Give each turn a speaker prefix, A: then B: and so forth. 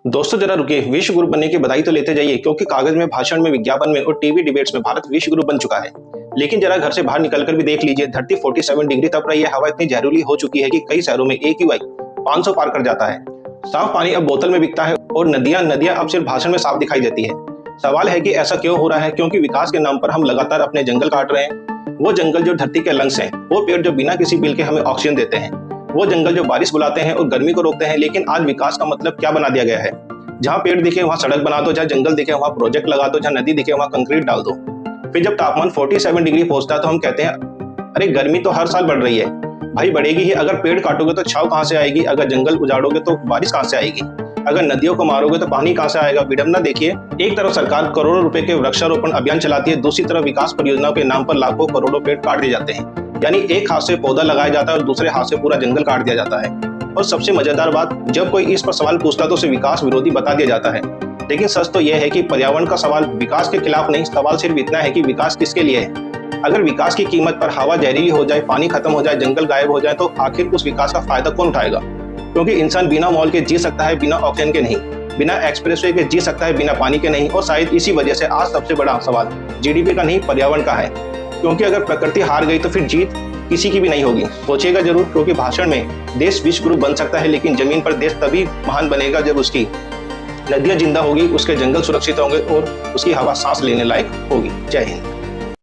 A: दोस्तों जरा रुकिए, विश्व गुरु बनने की बधाई तो लेते जाइए, क्योंकि कागज में, भाषण में, विज्ञापन में और टीवी डिबेट्स में भारत विश्व गुरु बन चुका है। लेकिन जरा घर से बाहर निकलकर भी देख लीजिए, धरती 47 डिग्री तप रही है, हवा इतनी जहरीली हो चुकी है कि कई शहरों में AQI 500 पार कर जाता है। साफ पानी अब बोतल में बिकता है और नदियां अब सिर्फ भाषण में साफ दिखाई देती है। सवाल है कि ऐसा क्यों हो रहा है? क्योंकि विकास के नाम पर हम लगातार अपने जंगल काट रहे हैं। वो जंगल जो धरती के लंग्स हैं, वो पेड़ जो बिना किसी बिल के हमें ऑक्सीजन देते हैं, वो जंगल जो बारिश बुलाते हैं और गर्मी को रोकते हैं। लेकिन आज विकास का मतलब क्या बना दिया गया है? जहाँ पेड़ दिखे वहाँ सड़क बना दो, जहाँ जंगल दिखे वहाँ प्रोजेक्ट लगा दो, जहाँ नदी दिखे वहाँ कंक्रीट डाल दो। फिर जब तापमान 47 डिग्री पहुंचता है तो हम कहते हैं अरे गर्मी तो हर साल बढ़ रही है। भाई बढ़ेगी ही, अगर पेड़ काटोगे तो छांव कहाँ से आएगी? अगर जंगल उजाड़ोगे तो बारिश कहाँ से आएगी? अगर नदियों को मारोगे तो पानी कहाँ से आएगा? विडंबना देखिए, एक तरफ सरकार करोड़ों रुपए के वृक्षारोपण अभियान चलाती है, दूसरी तरफ विकास परियोजनाओं के नाम पर लाखों करोड़ों पेड़ काट दिए जाते हैं। यानी एक हाथ से पौधा लगाया जाता है और दूसरे हाथ से पूरा जंगल काट दिया जाता है। और सबसे मजेदार बात, जब कोई इस पर सवाल पूछता तो उसे विकास विरोधी बता दिया जाता है। लेकिन सच तो यह है कि पर्यावरण का सवाल विकास के खिलाफ नहीं, सवाल सिर्फ इतना है कि विकास किसके लिए है। अगर विकास की कीमत पर हवा जहरीली हो जाए, पानी खत्म हो जाए, जंगल गायब हो जाए, तो आखिर उस विकास का फायदा कौन उठाएगा? क्योंकि इंसान बिना मॉल के जी सकता है, बिना ऑक्सीजन के नहीं, बिना एक्सप्रेसवे के जी सकता है, बिना पानी के नहीं। और शायद इसी वजह से आज सबसे बड़ा सवाल GDP का नहीं, पर्यावरण का है। क्योंकि अगर प्रकृति हार गई तो फिर जीत किसी की भी नहीं होगी। सोचिएगा जरूर, क्योंकि भाषण में देश विश्व गुरु बन सकता है, लेकिन जमीन पर देश तभी महान बनेगा जब उसकी नदियां जिंदा होगी, उसके जंगल सुरक्षित होंगे और उसकी हवा सांस लेने लायक होगी। जय हिंद।